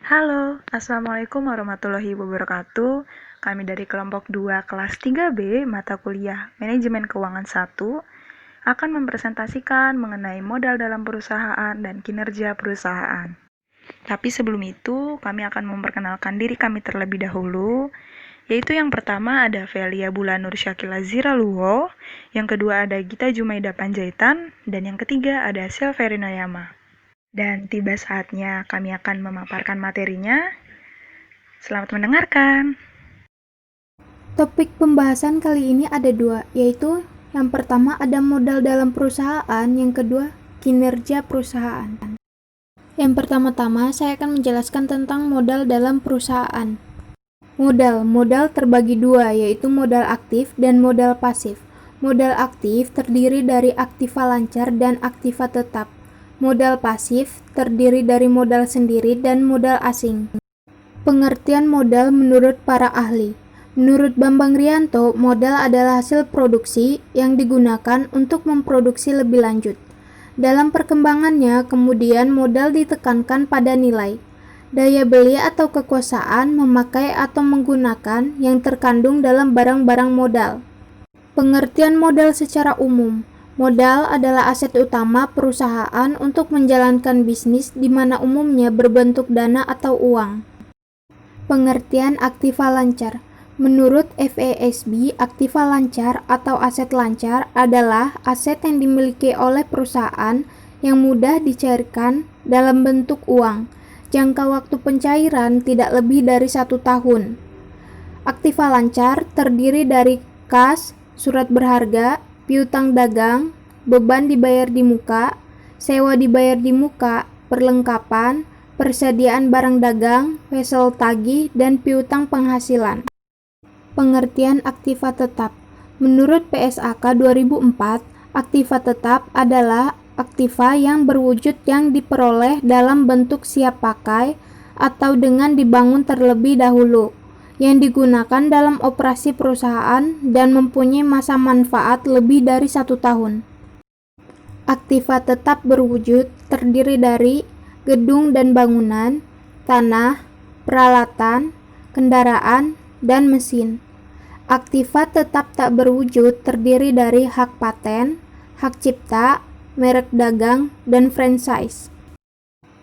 Halo, Assalamualaikum warahmatullahi wabarakatuh. Kami dari kelompok 2 kelas 3B mata kuliah Manajemen Keuangan 1 akan mempresentasikan mengenai modal dalam perusahaan dan kinerja perusahaan. Tapi sebelum itu, kami akan memperkenalkan diri kami terlebih dahulu, yaitu yang pertama ada Velia Bulanur Syakila Ziraluwo, yang kedua ada Gita Jumaida Panjaitan, dan yang ketiga ada Silverina Yama. Dan tiba saatnya kami akan memaparkan materinya. Selamat mendengarkan. Topik pembahasan kali ini ada dua, yaitu yang pertama ada modal dalam perusahaan, yang kedua kinerja perusahaan. Yang pertama-tama saya akan menjelaskan tentang modal dalam perusahaan. Modal terbagi dua, yaitu modal aktif dan modal pasif. Modal aktif terdiri dari aktiva lancar dan aktiva tetap. Modal pasif terdiri dari modal sendiri dan modal asing. Pengertian modal menurut para ahli. Menurut Bambang Rianto, modal adalah hasil produksi yang digunakan untuk memproduksi lebih lanjut. Dalam perkembangannya, kemudian modal ditekankan pada nilai, daya beli atau kekuasaan memakai atau menggunakan yang terkandung dalam barang-barang modal. Pengertian modal secara umum. Modal adalah aset utama perusahaan untuk menjalankan bisnis di mana umumnya berbentuk dana atau uang. Pengertian aktiva lancar. Menurut FASB, aktiva lancar atau aset lancar adalah aset yang dimiliki oleh perusahaan yang mudah dicairkan dalam bentuk uang. Jangka waktu pencairan tidak lebih dari 1 tahun. Aktiva lancar terdiri dari kas, surat berharga, piutang dagang, beban dibayar di muka, sewa dibayar di muka, perlengkapan, persediaan barang dagang, wesel tagih, dan piutang penghasilan. Pengertian aktiva tetap. Menurut PSAK 2004, aktiva tetap adalah aktiva yang berwujud yang diperoleh dalam bentuk siap pakai atau dengan dibangun terlebih dahulu, yang digunakan dalam operasi perusahaan dan mempunyai masa manfaat lebih dari 1 tahun. Aktiva tetap berwujud terdiri dari gedung dan bangunan, tanah, peralatan, kendaraan, dan mesin. Aktiva tetap tak berwujud terdiri dari hak paten, hak cipta, merek dagang, dan franchise.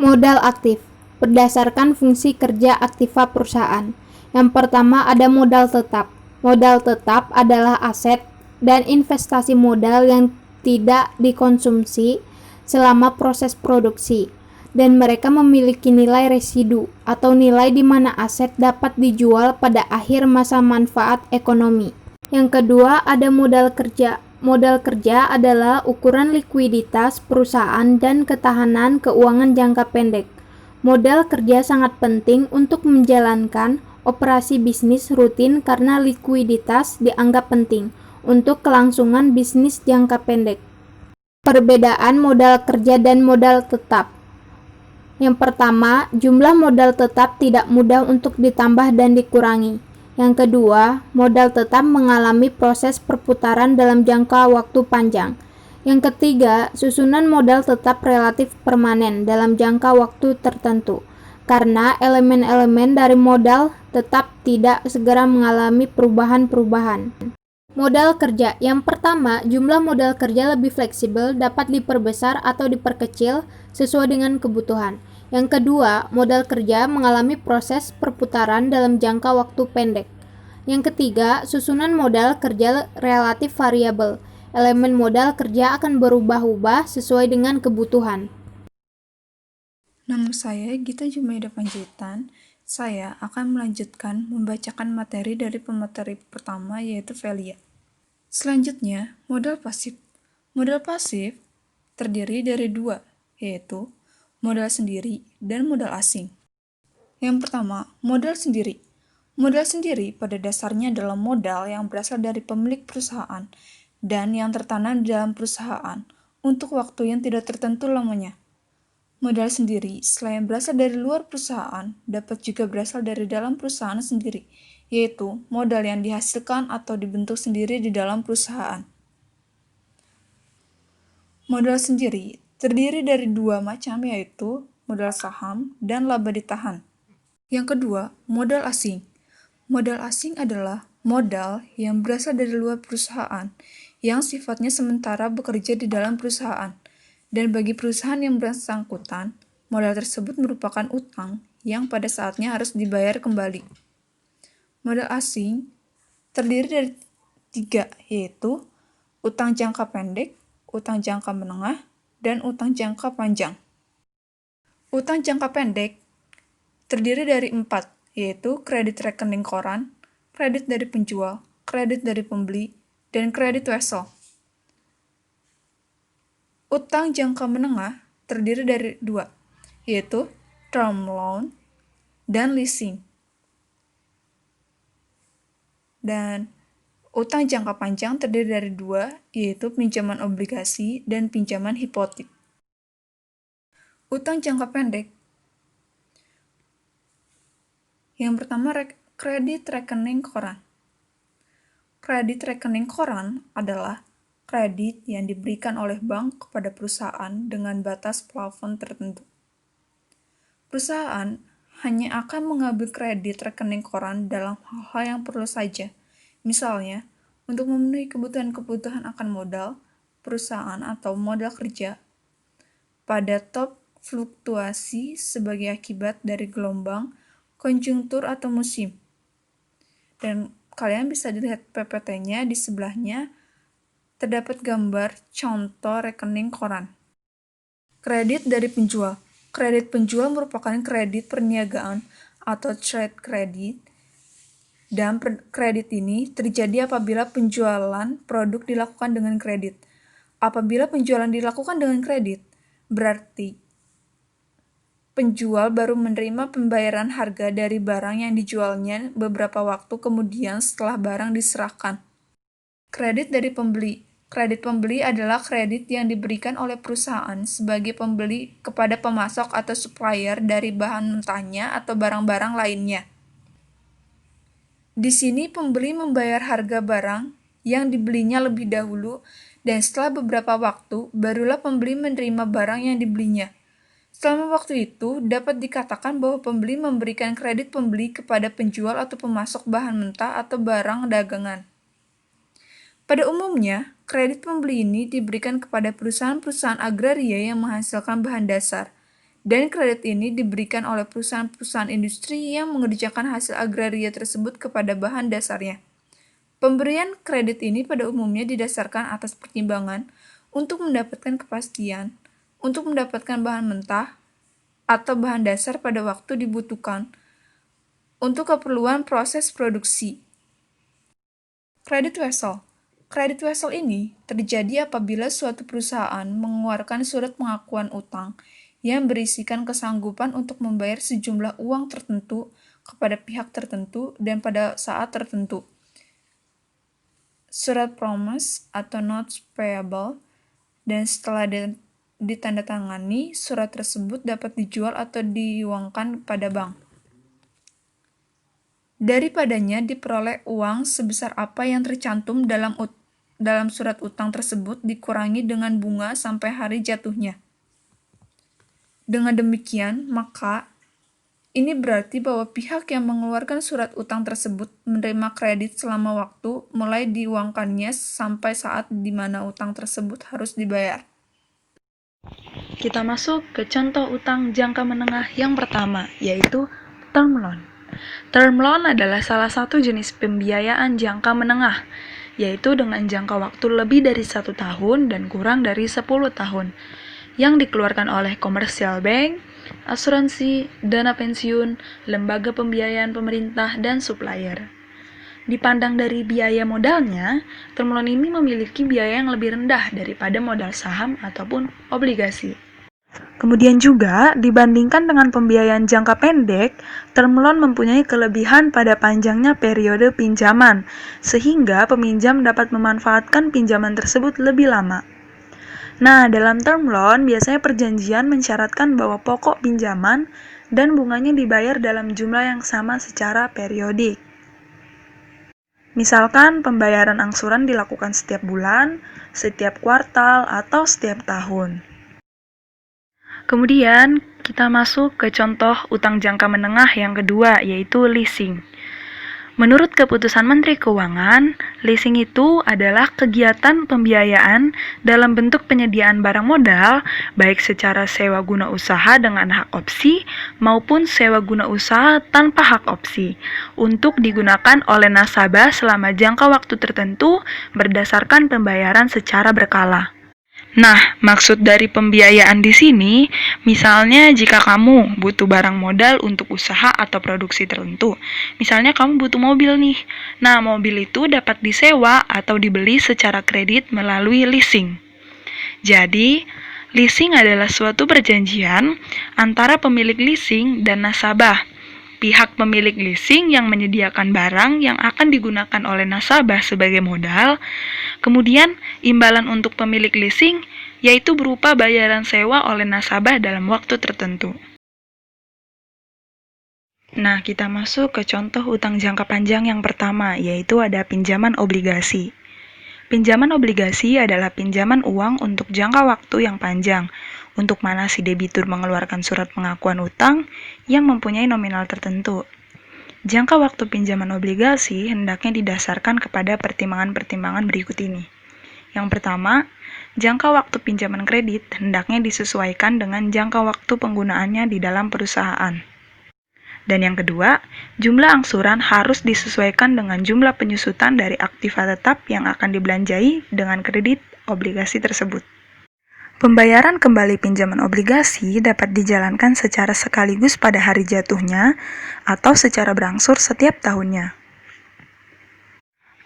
Modal aktif berdasarkan fungsi kerja aktiva perusahaan. Yang pertama ada modal tetap. Modal tetap adalah aset dan investasi modal yang tidak dikonsumsi selama proses produksi, dan mereka memiliki nilai residu atau nilai di mana aset dapat dijual pada akhir masa manfaat ekonomi. Yang kedua ada modal kerja. Modal kerja adalah ukuran likuiditas perusahaan dan ketahanan keuangan jangka pendek. Modal kerja sangat penting untuk menjalankan operasi bisnis rutin karena likuiditas dianggap penting untuk kelangsungan bisnis jangka pendek. Perbedaan modal kerja dan modal tetap. Yang pertama, jumlah modal tetap tidak mudah untuk ditambah dan dikurangi. Yang kedua, modal tetap mengalami proses perputaran dalam jangka waktu panjang. Yang ketiga, susunan modal tetap relatif permanen dalam jangka waktu tertentu, karena elemen-elemen dari modal tetap tidak segera mengalami perubahan-perubahan. Modal kerja. Yang pertama, jumlah modal kerja lebih fleksibel, dapat diperbesar atau diperkecil sesuai dengan kebutuhan. Yang kedua, modal kerja mengalami proses perputaran dalam jangka waktu pendek. Yang ketiga, susunan modal kerja relatif variabel. Elemen modal kerja akan berubah-ubah sesuai dengan kebutuhan. Nama saya Gita Jumaida Panjaitan. Saya akan melanjutkan membacakan materi dari pemateri pertama yaitu Velia. Selanjutnya, modal pasif. Modal pasif terdiri dari dua, yaitu modal sendiri dan modal asing. Yang pertama, modal sendiri. Modal sendiri pada dasarnya adalah modal yang berasal dari pemilik perusahaan dan yang tertanam di dalam perusahaan untuk waktu yang tidak tertentu lamanya. Modal sendiri, selain berasal dari luar perusahaan, dapat juga berasal dari dalam perusahaan sendiri, yaitu modal yang dihasilkan atau dibentuk sendiri di dalam perusahaan. Modal sendiri terdiri dari dua macam, yaitu modal saham dan laba ditahan. Yang kedua, modal asing. Modal asing adalah modal yang berasal dari luar perusahaan yang sifatnya sementara bekerja di dalam perusahaan. Dan bagi perusahaan yang bersangkutan, modal tersebut merupakan utang yang pada saatnya harus dibayar kembali. Modal asing terdiri dari 3, yaitu utang jangka pendek, utang jangka menengah, dan utang jangka panjang. Utang jangka pendek terdiri dari 4, yaitu kredit rekening koran, kredit dari penjual, kredit dari pembeli, dan kredit wesel. Utang jangka menengah terdiri dari 2, yaitu term loan dan leasing. Dan utang jangka panjang terdiri dari 2, yaitu pinjaman obligasi dan pinjaman hipotek. Utang jangka pendek. Yang pertama, kredit rekening koran. Kredit rekening koran adalah kredit yang diberikan oleh bank kepada perusahaan dengan batas plafon tertentu. Perusahaan hanya akan mengambil kredit rekening koran dalam hal-hal yang perlu saja. Misalnya, untuk memenuhi kebutuhan-kebutuhan akan modal, perusahaan atau modal kerja, pada top fluktuasi sebagai akibat dari gelombang, konjungtur atau musim. Dan kalian bisa dilihat PPT-nya di sebelahnya, terdapat gambar contoh rekening koran. Kredit dari penjual. Kredit penjual merupakan kredit perniagaan atau trade credit, dan kredit ini terjadi apabila penjualan produk dilakukan dengan kredit. Apabila penjualan dilakukan dengan kredit, berarti penjual baru menerima pembayaran harga dari barang yang dijualnya beberapa waktu kemudian setelah barang diserahkan. Kredit dari pembeli. Kredit pembeli adalah kredit yang diberikan oleh perusahaan sebagai pembeli kepada pemasok atau supplier dari bahan mentahnya atau barang-barang lainnya. Di sini pembeli membayar harga barang yang dibelinya lebih dahulu dan setelah beberapa waktu barulah pembeli menerima barang yang dibelinya. Selama waktu itu, dapat dikatakan bahwa pembeli memberikan kredit pembeli kepada penjual atau pemasok bahan mentah atau barang dagangan. Pada umumnya, kredit pembeli ini diberikan kepada perusahaan-perusahaan agraria yang menghasilkan bahan dasar, dan kredit ini diberikan oleh perusahaan-perusahaan industri yang mengerjakan hasil agraria tersebut kepada bahan dasarnya. Pemberian kredit ini pada umumnya didasarkan atas pertimbangan untuk mendapatkan kepastian, untuk mendapatkan bahan mentah atau bahan dasar pada waktu dibutuhkan untuk keperluan proses produksi. Kredit wesel. Kredit wesel ini terjadi apabila suatu perusahaan mengeluarkan surat pengakuan utang yang berisikan kesanggupan untuk membayar sejumlah uang tertentu kepada pihak tertentu dan pada saat tertentu. Surat promise atau notes payable, dan setelah ditandatangani, surat tersebut dapat dijual atau diuangkan pada bank. Daripadanya diperoleh uang sebesar apa yang tercantum dalam surat utang tersebut dikurangi dengan bunga sampai hari jatuhnya. Dengan demikian, maka ini berarti bahwa pihak yang mengeluarkan surat utang tersebut menerima kredit selama waktu mulai diuangkannya sampai saat di mana utang tersebut harus dibayar. Kita masuk ke contoh utang jangka menengah yang pertama, yaitu term loan. Term loan adalah salah satu jenis pembiayaan jangka menengah, yaitu dengan jangka waktu lebih dari 1 tahun dan kurang dari 10 tahun, yang dikeluarkan oleh komersial bank, asuransi, dana pensiun, lembaga pembiayaan pemerintah, dan supplier. Dipandang dari biaya modalnya, term loan ini memiliki biaya yang lebih rendah daripada modal saham ataupun obligasi. Kemudian juga, dibandingkan dengan pembiayaan jangka pendek, term loan mempunyai kelebihan pada panjangnya periode pinjaman, sehingga peminjam dapat memanfaatkan pinjaman tersebut lebih lama. Nah, dalam term loan, biasanya perjanjian mensyaratkan bahwa pokok pinjaman dan bunganya dibayar dalam jumlah yang sama secara periodik. Misalkan pembayaran angsuran dilakukan setiap bulan, setiap kuartal, atau setiap tahun. Kemudian, Kita masuk ke contoh utang jangka menengah yang kedua, yaitu leasing. Menurut keputusan Menteri Keuangan, leasing itu adalah kegiatan pembiayaan dalam bentuk penyediaan barang modal, baik secara sewa guna usaha dengan hak opsi maupun sewa guna usaha tanpa hak opsi, untuk digunakan oleh nasabah selama jangka waktu tertentu berdasarkan pembayaran secara berkala. Nah, maksud dari pembiayaan di sini, misalnya jika kamu butuh barang modal untuk usaha atau produksi tertentu. Misalnya kamu butuh mobil nih. Nah, mobil itu dapat disewa atau dibeli secara kredit melalui leasing. Jadi, leasing adalah suatu perjanjian antara pemilik leasing dan nasabah. Pihak pemilik leasing yang menyediakan barang yang akan digunakan oleh nasabah sebagai modal, kemudian imbalan untuk pemilik leasing yaitu berupa bayaran sewa oleh nasabah dalam waktu tertentu. Nah, kita masuk ke contoh utang jangka panjang yang pertama, yaitu ada pinjaman obligasi. Pinjaman obligasi adalah pinjaman uang untuk jangka waktu yang panjang, untuk mana si debitur mengeluarkan surat pengakuan utang yang mempunyai nominal tertentu. Jangka waktu pinjaman obligasi hendaknya didasarkan kepada pertimbangan-pertimbangan berikut ini. Yang pertama, jangka waktu pinjaman kredit hendaknya disesuaikan dengan jangka waktu penggunaannya di dalam perusahaan. Dan yang kedua, jumlah angsuran harus disesuaikan dengan jumlah penyusutan dari aktiva tetap yang akan dibelanjai dengan kredit obligasi tersebut. Pembayaran kembali pinjaman obligasi dapat dijalankan secara sekaligus pada hari jatuhnya atau secara berangsur setiap tahunnya.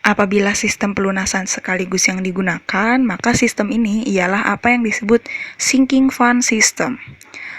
Apabila sistem pelunasan sekaligus yang digunakan, maka sistem ini ialah apa yang disebut sinking fund system.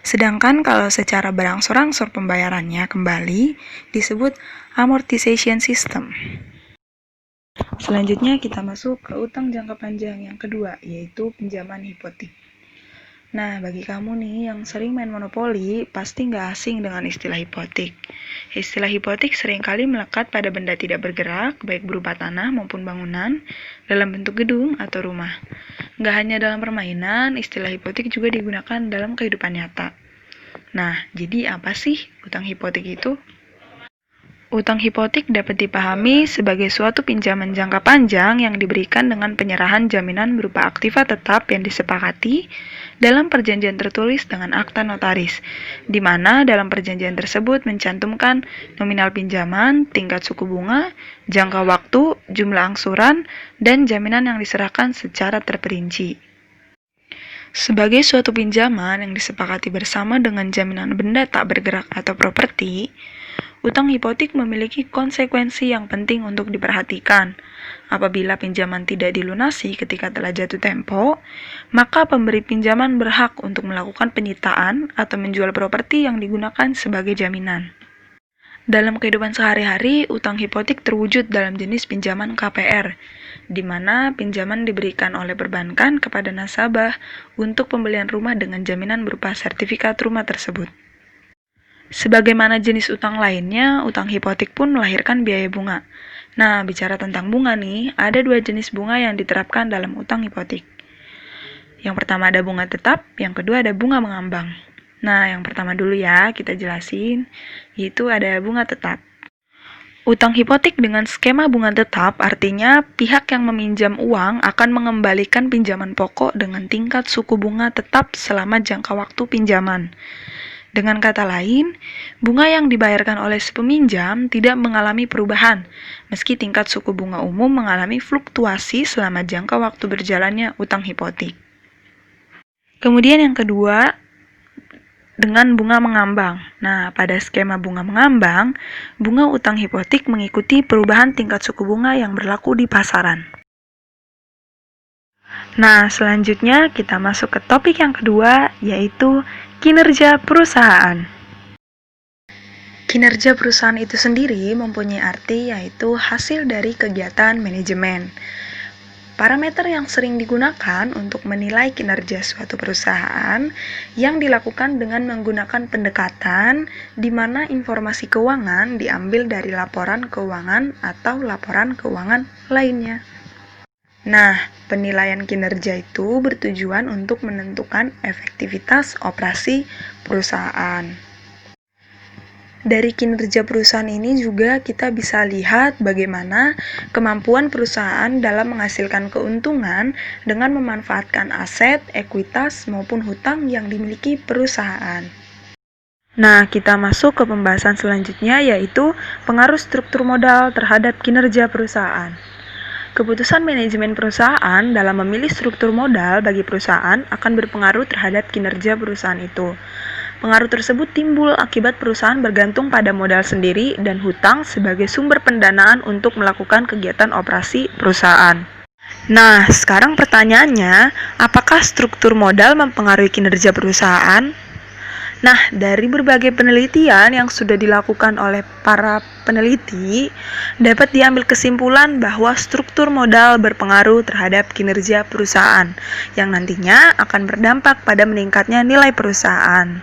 Sedangkan kalau secara berangsur-angsur pembayarannya kembali, disebut amortization system. Selanjutnya kita masuk ke utang jangka panjang yang kedua, yaitu pinjaman hipotek. Nah, bagi kamu nih yang sering main monopoli, pasti nggak asing dengan istilah hipotek. Istilah hipotek seringkali melekat pada benda tidak bergerak, baik berupa tanah maupun bangunan, dalam bentuk gedung atau rumah. Nggak hanya dalam permainan, istilah hipotek juga digunakan dalam kehidupan nyata. Nah, jadi apa sih utang hipotek itu? Utang hipotek dapat dipahami sebagai suatu pinjaman jangka panjang yang diberikan dengan penyerahan jaminan berupa aktiva tetap yang disepakati dalam perjanjian tertulis dengan akta notaris, di mana dalam perjanjian tersebut mencantumkan nominal pinjaman, tingkat suku bunga, jangka waktu, jumlah angsuran, dan jaminan yang diserahkan secara terperinci. Sebagai suatu pinjaman yang disepakati bersama dengan jaminan benda tak bergerak atau properti, utang hipotek memiliki konsekuensi yang penting untuk diperhatikan. Apabila pinjaman tidak dilunasi ketika telah jatuh tempo, maka pemberi pinjaman berhak untuk melakukan penyitaan atau menjual properti yang digunakan sebagai jaminan. Dalam kehidupan sehari-hari, utang hipotek terwujud dalam jenis pinjaman KPR, di mana pinjaman diberikan oleh perbankan kepada nasabah untuk pembelian rumah dengan jaminan berupa sertifikat rumah tersebut. Sebagaimana jenis utang lainnya, utang hipotek pun melahirkan biaya bunga. Nah, bicara tentang bunga nih, ada dua jenis bunga yang diterapkan dalam utang hipotek. Yang pertama ada bunga tetap, yang kedua ada bunga mengambang. Nah, yang pertama dulu ya, kita jelasin, yaitu ada bunga tetap. Utang hipotek dengan skema bunga tetap artinya pihak yang meminjam uang akan mengembalikan pinjaman pokok dengan tingkat suku bunga tetap selama jangka waktu pinjaman. Dengan kata lain, bunga yang dibayarkan oleh si peminjam tidak mengalami perubahan, meski tingkat suku bunga umum mengalami fluktuasi selama jangka waktu berjalannya utang hipotek. Kemudian yang kedua, dengan bunga mengambang. Nah, pada skema bunga mengambang, bunga utang hipotek mengikuti perubahan tingkat suku bunga yang berlaku di pasaran. Nah, selanjutnya kita masuk ke topik yang kedua, yaitu kinerja perusahaan. Kinerja perusahaan itu sendiri mempunyai arti yaitu hasil dari kegiatan manajemen. Parameter yang sering digunakan untuk menilai kinerja suatu perusahaan yang dilakukan dengan menggunakan pendekatan di mana informasi keuangan diambil dari laporan keuangan atau laporan keuangan lainnya. Nah, penilaian kinerja itu bertujuan untuk menentukan efektivitas operasi perusahaan. Dari kinerja perusahaan ini juga kita bisa lihat bagaimana kemampuan perusahaan dalam menghasilkan keuntungan dengan memanfaatkan aset, ekuitas, maupun hutang yang dimiliki perusahaan. Nah, kita masuk ke pembahasan selanjutnya, yaitu pengaruh struktur modal terhadap kinerja perusahaan. Keputusan manajemen perusahaan dalam memilih struktur modal bagi perusahaan akan berpengaruh terhadap kinerja perusahaan itu. Pengaruh tersebut timbul akibat perusahaan bergantung pada modal sendiri dan hutang sebagai sumber pendanaan untuk melakukan kegiatan operasi perusahaan. Nah, sekarang pertanyaannya, apakah struktur modal mempengaruhi kinerja perusahaan? Nah, dari berbagai penelitian yang sudah dilakukan oleh para peneliti, dapat diambil kesimpulan bahwa struktur modal berpengaruh terhadap kinerja perusahaan, yang nantinya akan berdampak pada meningkatnya nilai perusahaan.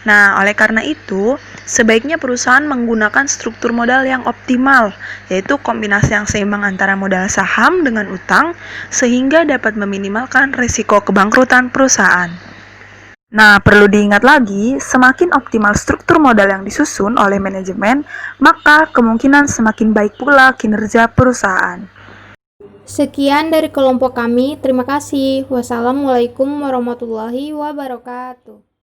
Nah, oleh karena itu, sebaiknya perusahaan menggunakan struktur modal yang optimal, yaitu kombinasi yang seimbang antara modal saham dengan utang, sehingga dapat meminimalkan risiko kebangkrutan perusahaan. Nah, perlu diingat lagi, semakin optimal struktur modal yang disusun oleh manajemen, maka kemungkinan semakin baik pula kinerja perusahaan. Sekian dari kelompok kami. Terima kasih. Wassalamualaikum warahmatullahi wabarakatuh.